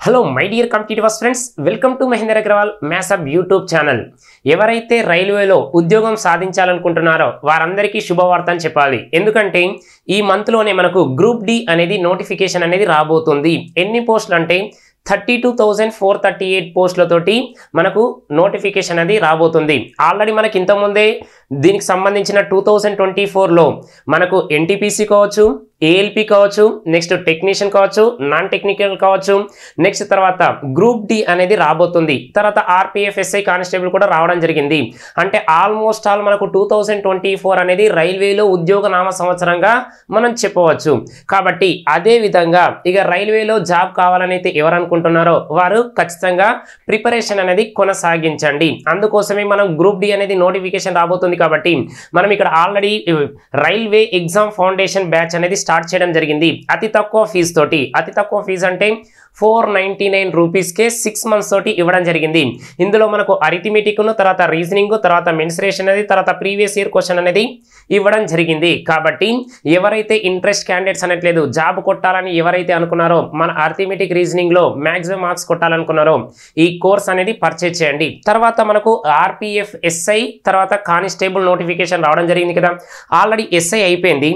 Hello my dear competitive friends, welcome to Mahender Agarwal maths hub YouTube channel. ఎవరైతే రైల్వేలో ఉద్యోగం సాధించాలనుకుంటున్నారో వారందరికీ శుభవార్త అని చెప్పాలి. ఎందుకంటే ఈ మంత్లోనే మనకు గ్రూప్ డి అనేది నోటిఫికేషన్ అనేది రాబోతుంది. ఎన్ని పోస్టులు అంటే 32,438 పోస్టులతోటి మనకు నోటిఫికేషన్ అది రాబోతుంది. ఆల్రెడీ మనకి ఇంతకుముందే దీనికి సంబంధించిన 2024లో మనకు ఎన్టీపీసీ కావచ్చు, ఏఎల్పి కావచ్చు, నెక్స్ట్ టెక్నీషియన్ కావచ్చు, నాన్ టెక్నికల్ కావచ్చు, నెక్స్ట్ తర్వాత గ్రూప్ డి అనేది రాబోతుంది. తర్వాత ఆర్పిఎఫ్ ఎస్ఐ కానిస్టేబుల్ కూడా రావడం జరిగింది. అంటే ఆల్మోస్ట్ ఆల్ మనకు 2024 అనేది రైల్వేలో ఉద్యోగ నామ సంవత్సరంగా మనం చెప్పవచ్చు. కాబట్టి అదే విధంగా ఇక రైల్వేలో జాబ్ కావాలని అయితే ఎవరు అనుకుంటున్నారో వారు ఖచ్చితంగా ప్రిపరేషన్ అనేది కొనసాగించండి. అందుకోసమే మనం గ్రూప్ డి అనేది నోటిఫికేషన్ రాబోతుంది. కాబట్టి మనం ఇక్కడ already railway exam foundation batch అనేది స్టార్ట్ చేయడం జరిగింది. అతి తక్కువ ఫీజు తోటి, అతి తక్కువ ఫీజు అంటే 499 రూపీస్కే 6 months తోటి ఇవ్వడం జరిగింది. ఇందులో మనకు అరిథమెటిక్, తర్వాత రీజనింగ్, తర్వాత మెన్సురేషన్ అనేది, తర్వాత ప్రీవియస్ ఇయర్ క్వశ్చన్ అనేది ఇవ్వడం జరిగింది. కాబట్టి ఎవరైతే ఇంట్రెస్ట్ క్యాండిడేట్స్ అనట్లేదు జాబ్ కొట్టాలని ఎవరైతే అనుకున్నారో, మన అరిథమెటిక్ రీజనింగ్ లో మాక్సిమం మార్క్స్ కొట్టాలనుకున్నారో ఈ కోర్స్ అనేది పర్చేజ్ చేయండి. తర్వాత మనకు ఆర్పిఎఫ్ ఎస్ఐ తర్వాత కానిస్టేబుల్ నోటిఫికేషన్ రావడం జరిగింది కదా. ఆల్రెడీ ఎస్ఐ అయిపోయింది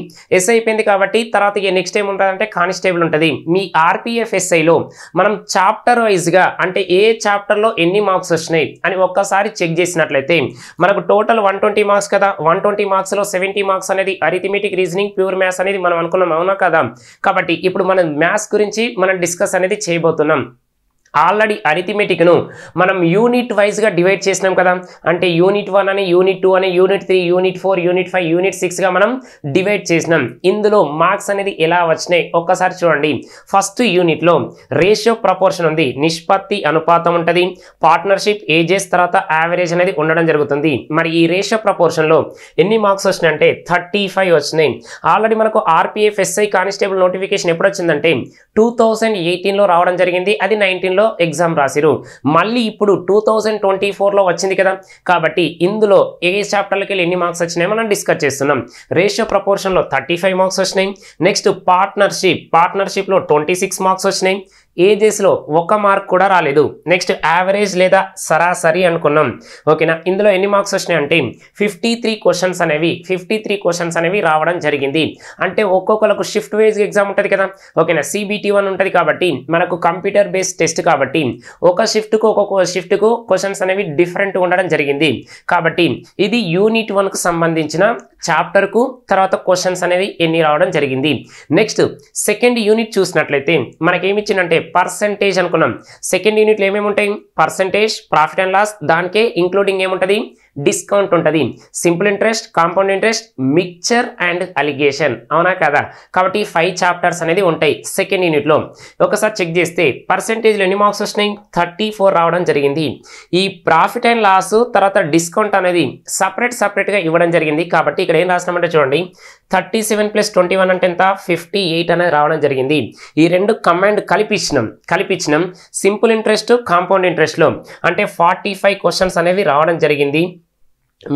కాబట్టి తర్వాత నెక్స్ట్ ఏం ఉంటుందంటే కానిస్టేబుల్ ఉంటుంది. మీ ఆర్పిఎఫ్ ఎస్ఐలో మనం చాప్టర్ వైజ్ గా అంటే ఏ చాప్టర్ లో ఎన్ని మార్క్స్ వచ్చినాయి అని ఒక్కసారి చెక్ చేసినట్లయితే మనకు టోటల్ 120 మార్క్స్ కదా. 120 మార్క్స్ లో 70 మార్క్స్ అనేది అరిథమెటిక్, రీజనింగ్, ప్యూర్ మ్యాథ్స్ అనేది మనం అనుకున్నాం, అవునా కదా. కాబట్టి ఇప్పుడు మనం మ్యాథ్స్ గురించి మనం డిస్కస్ అనేది చేయబోతున్నాం. ఆల్రెడీ అరిథమెటిక్ ను మనం యూనిట్ వైజ్ గా డివైడ్ చేసినాం కదా. అంటే యూనిట్ 1 అని, యూనిట్ 2 అని, యూనిట్ 3, యూనిట్ 4, యూనిట్ 5, యూనిట్ 6 గా మనం డివైడ్ చేసినాం. ఇందులో మార్క్స్ అనేది ఎలా వచ్చినాయి ఒక్కసారి చూడండి. ఫస్ట్ యూనిట్ లో రేషియో ప్రపోర్షన్ ఉంది, నిష్పత్తి అనుపాతం ఉంటుంది, పార్ట్నర్షిప్, ఏజెస్, తర్వాత యావరేజ్ అనేది ఉండడం జరుగుతుంది. మరి ఈ రేషియో ప్రపోర్షన్ లో ఎన్ని మార్క్స్ వచ్చినాయి అంటే 35 వచ్చినాయి. ఆల్రెడీ మనకు ఆర్పిఎఫ్ ఎస్ఐ కానిస్టేబుల్ నోటిఫికేషన్ ఎప్పుడు వచ్చిందంటే 2018లో రావడం జరిగింది. అది 19లో ఎగ్జామ్ రాసిరు. మళ్ళీ ఇప్పుడు 2024లో వచ్చింది కదా. కాబట్టి ఇందులో ఏ చాప్టర్లకి వెళ్ళి ఎన్ని మార్క్స్ వచ్చినాయి మనం డిస్కస్ చేస్తున్నాం. రేషియో ప్రపోర్షన్ లో 35 మార్క్స్ వచ్చినాయి. నెక్స్ట్ పార్ట్నర్షిప్ లో 26 మార్క్స్ వచ్చినాయి. ఏజెస్ లో 1 మార్క్ కూడా రాలేదు. నెక్స్ట్ యావరేజ్ లేదా సరాసరి అనుకున్నాం, ఓకేనా. ఇందులో ఎన్ని మార్క్స్ వచ్చినాయి అంటే 53 క్వశ్చన్స్ అనేవి రావడం జరిగింది. అంటే ఒక్కొక్కరికి షిఫ్ట్ వైజ్ ఎగ్జామ్ ఉంటుంది కదా, ఓకేనా. CBT1 ఉంటుంది కాబట్టి మనకు కంప్యూటర్ బేస్డ్ టెస్ట్ కాబట్టి ఒక్కొక్క షిఫ్ట్కు క్వశ్చన్స్ అనేవి డిఫరెంట్ ఉండడం జరిగింది. కాబట్టి ఇది యూనిట్ 1 కు సంబంధించిన చాప్టర్ కు తర్వాత క్వశ్చన్స్ అనేవి ఎన్ని రావడం జరిగింది. నెక్స్ట్ సెకండ్ యూనిట్ చూసినట్లయితే మనకేమి ఇచ్చిందంటే పర్సెంటేజ్ అనుకున్నాం. సెకండ్ యూనిట్లో ఏమేమి ఉంటాయి? పర్సెంటేజ్, ప్రాఫిట్ అండ్ లాస్, దానికే ఇంక్లూడింగ్ ఏముంటుంది? డిస్కౌంట్ ఉంటుంది, simple interest, compound interest, mixture and allegation, అవునా కదా. కాబట్టి 5 చాప్టర్స్ అనేది ఉంటాయి సెకండ్ యూనిట్ లో. ఒకసారి చెక్ చేస్తే పర్సెంటేజ్లో ఎన్ని మార్క్స్ వచ్చినాయి? 34 రావడం జరిగింది. ఈ ప్రాఫిట్ అండ్ లాస్ తర్వాత డిస్కౌంట్ అనేది సపరేట్ గా ఇవ్వడం జరిగింది. కాబట్టి ఇక్కడ ఏం రాసినామంటే చూడండి, 37 + 21 అంటే ఎంత? 58 అనేది రావడం జరిగింది. ఈ రెండు కమాండ్ కలిపిచ్చినాం సింపుల్ ఇంట్రెస్ట్, కాంపౌండ్ ఇంట్రెస్ట్ లో అంటే 45 క్వశ్చన్స్ అనేవి రావడం జరిగింది.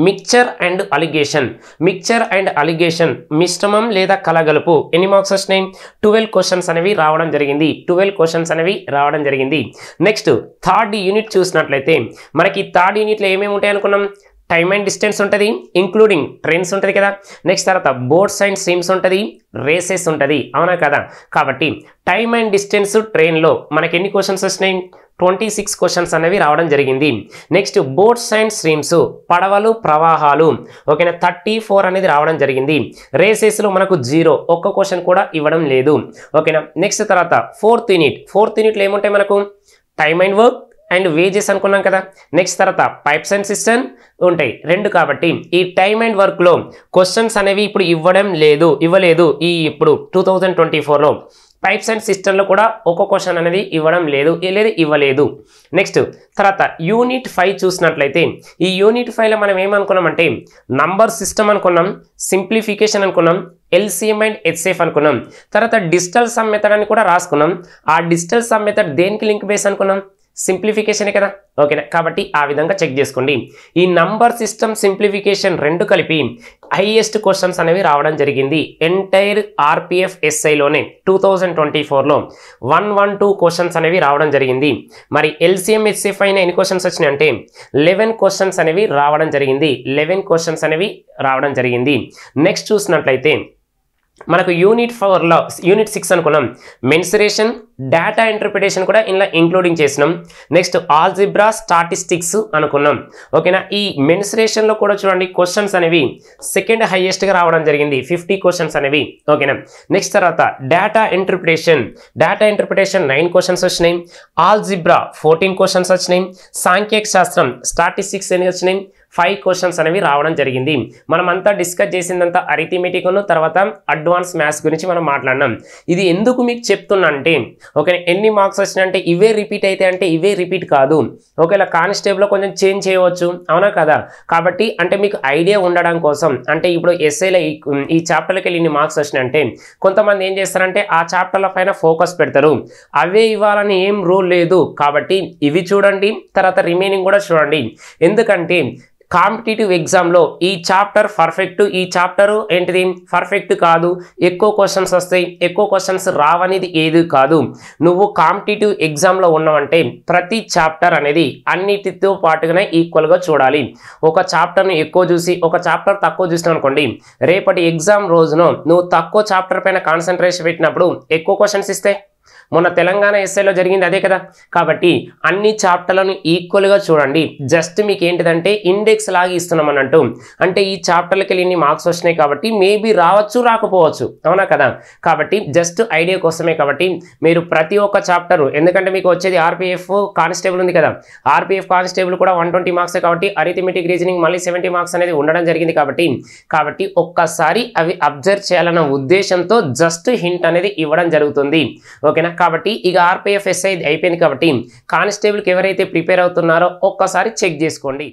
మిక్చర్ అండ్ అలిగేషన్ మిశ్రమం లేదా కలగలుపు ఎన్ని మార్క్స్ వచ్చినాయి? 12 క్వశ్చన్స్ అనేవి రావడం జరిగింది. నెక్స్ట్ థర్డ్ యూనిట్ చూసినట్లయితే మనకి థర్డ్ యూనిట్లో ఏమేమి ఉంటాయి అనుకున్నాం? టైమ్ అండ్ డిస్టెన్స్ ఉంటుంది, ఇంక్లూడింగ్ ట్రైన్స్ ఉంటుంది కదా. నెక్స్ట్ తర్వాత బోర్డ్స్ అండ్ స్ట్రీమ్స్ ఉంటుంది, రేసెస్ ఉంటుంది, అవునా కదా. కాబట్టి టైమ్ అండ్ డిస్టెన్స్ ట్రైన్లో మనకి ఎన్ని క్వశ్చన్స్ వచ్చినాయి? 26 క్వశ్చన్స్ అనేవి రావడం జరిగింది. నెక్స్ట్ బోట్స్ అండ్ స్ట్రీమ్స్ పడవలు, ప్రవాహాలు, ఓకేనా, 34 అనేది రావడం జరిగింది. రేసెస్లో మనకు 0, ఒక్క క్వశ్చన్ కూడా ఇవ్వడం లేదు, ఓకేనా. నెక్స్ట్ తర్వాత ఫోర్త్ యూనిట్లో ఏముంటాయి మనకు? Time and work and wages అనుకున్నాం కదా. నెక్స్ట్ తర్వాత పైప్స్ అండ్ సిస్టమ్ ఉంటాయి 2. కాబట్టి ఈ టైమ్ అండ్ వర్క్ లో క్వశ్చన్స్ అనేవి ఇప్పుడు ఇవ్వలేదు. ఈ ఇప్పుడు 2024లో పైప్స్ అండ్ సిస్టంలో కూడా ఒక క్వశ్చన్ అనేది ఇవ్వలేదు. నెక్స్ట్ తర్వాత యూనిట్ 5 చూసినట్లయితే ఈ యూనిట్ 5లో మనం ఏమనుకున్నామంటే నంబర్ సిస్టమ్ అనుకున్నాం, సింప్లిఫికేషన్ అనుకున్నాం, LCM అండ్ HCF అనుకున్నాం. తర్వాత డిజిటల్ సమ్ మెథడ్ అని కూడా రాసుకున్నాం. ఆ డిజిటల్ సమ్ మెథడ్ దేనికి లింక్ బేస్ అనుకున్నాం? సింప్లిఫికేషనే కదా, ఓకేనా. కాబట్టి ఆ విధంగా చెక్ చేసుకోండి. ఈ నంబర్ సిస్టమ్ సింప్లిఫికేషన్ రెండు కలిపి హైయెస్ట్ క్వశ్చన్స్ అనేవి రావడం జరిగింది ఎంటైర్ ఆర్పిఎఫ్ ఎస్ఐలోనే 2024లో 112 క్వశ్చన్స్ అనేవి రావడం జరిగింది. మరి ఎల్సిఎం హెచ్సిఎఫ్ అయిన ఎన్ని క్వశ్చన్స్ వచ్చినాయి అంటే 11 క్వశ్చన్స్ అనేవి రావడం జరిగింది. 11 క్వశ్చన్స్ అనేవి రావడం జరిగింది. నెక్స్ట్ చూసినట్లయితే మనకు యూనిట్ 4లో యూనిట్ 6 అనుకున్నాం, మెన్సురేషన్ డేటా ఇంటర్ప్రిటేషన్ కూడా ఇలా ఇంక్లూడింగ్ చేసినాం. నెక్స్ట్ ఆల్జిబ్రా స్టాటిస్టిక్స్ అనుకున్నాం, ఓకేనా. ఈ మెన్సురేషన్లో కూడా చూడండి క్వశ్చన్స్ అనేవి సెకండ్ హైయెస్ట్గా రావడం జరిగింది, 50 క్వశ్చన్స్ అనేవి, ఓకేనా. నెక్స్ట్ తర్వాత డేటా ఇంటర్ప్రిటేషన్ 9 క్వశ్చన్స్ వచ్చినాయి. ఆల్జిబ్రా 14 క్వశ్చన్స్ వచ్చినాయి. సాంఖ్యక శాస్త్రం స్టాటిస్టిక్స్ ఎన్ని వచ్చినాయి, 5 క్వశ్చన్స్ అనేవి రావడం జరిగింది. మనం అంతా డిస్కస్ చేసిందంతా అరిథమెటిక్ తర్వాత అడ్వాన్స్ మ్యాథ్స్ గురించి మనం మాట్లాడినాం. ఇది ఎందుకు మీకు చెప్తున్నా అంటే ఓకే, ఎన్ని మార్క్స్ వచ్చినాయంటే ఇవే రిపీట్ అయితే అంటే ఇవే రిపీట్ కాదు, ఒకవేళ కానిస్టేబుల్లో కొంచెం చేంజ్ చేయవచ్చు, అవునా కదా. కాబట్టి అంటే మీకు ఐడియా ఉండడం కోసం, అంటే ఇప్పుడు ఎస్ఐలో ఈ చాప్టర్కి వెళ్ళి ఇన్ని మార్క్స్ వచ్చినాయంటే కొంతమంది ఏం చేస్తారంటే ఆ చాప్టర్ల పైన ఫోకస్ పెడతారు, అవే ఇవ్వాలని ఏం రూల్ లేదు. కాబట్టి ఇవి చూడండి, తర్వాత రిమైనింగ్ కూడా చూడండి. ఎందుకంటే కాంపిటేటివ్ ఎగ్జామ్లో ఈ చాప్టర్ పర్ఫెక్ట్, ఈ చాప్టర్ ఏంటిది పర్ఫెక్ట్ కాదు, ఎక్కువ క్వశ్చన్స్ వస్తాయి, ఎక్కువ క్వశ్చన్స్ రావనేది ఏది కాదు. నువ్వు కాంపిటేటివ్ ఎగ్జామ్లో ఉన్నావంటే ప్రతి చాప్టర్ అనేది అన్నిటితో పాటుగానే ఈక్వల్గా చూడాలి. ఒక చాప్టర్ని ఎక్కువ చూసి ఒక చాప్టర్ తక్కువ చూసినావు అనుకోండి, రేపటి ఎగ్జామ్ రోజున నువ్వు తక్కువ చాప్టర్ పైన కాన్సన్ట్రేషన్ పెట్టినప్పుడు ఎక్కువ క్వశ్చన్స్ ఇస్తే, మొన్న తెలంగాణ ఎస్ఐలో జరిగింది అదే కదా. కాబట్టి అన్ని చాప్టర్లను ఈక్వల్గా చూడండి. జస్ట్ మీకు ఏంటిదంటే ఇండెక్స్ లాగా ఇస్తున్నాం అన్నట్టు, అంటే ఈ చాప్టర్లకి వెళ్ళి ఇన్ని మార్క్స్ వచ్చినాయి కాబట్టి మేబీ రావచ్చు రాకపోవచ్చు, అవునా కదా. కాబట్టి జస్ట్ ఐడియా కోసమే. కాబట్టి మీరు ప్రతి ఒక్క చాప్టర్, ఎందుకంటే మీకు వచ్చేది ఆర్పిఎఫ్ కానిస్టేబుల్ ఉంది కదా, ఆర్పిఎఫ్ కానిస్టేబుల్ కూడా 120 మార్క్స్ కాబట్టి అరిథమెటిక్ రీజనింగ్ మళ్ళీ 70 మార్క్స్ అనేది ఉండడం జరిగింది. కాబట్టి ఒక్కసారి అవి అబ్జర్వ్ చేయాలన్న ఉద్దేశంతో జస్ట్ హింట్ అనేది ఇవ్వడం జరుగుతుంది, ఓకేనా. కాబట్టి ఇక ఆర్పిఎఫ్ ఎస్ఐ అయిపోయింది. కాబట్టి కానిస్టేబుల్కి ఎవరైతే ప్రిపేర్ అవుతున్నారో ఒక్కసారి చెక్ చేసుకోండి.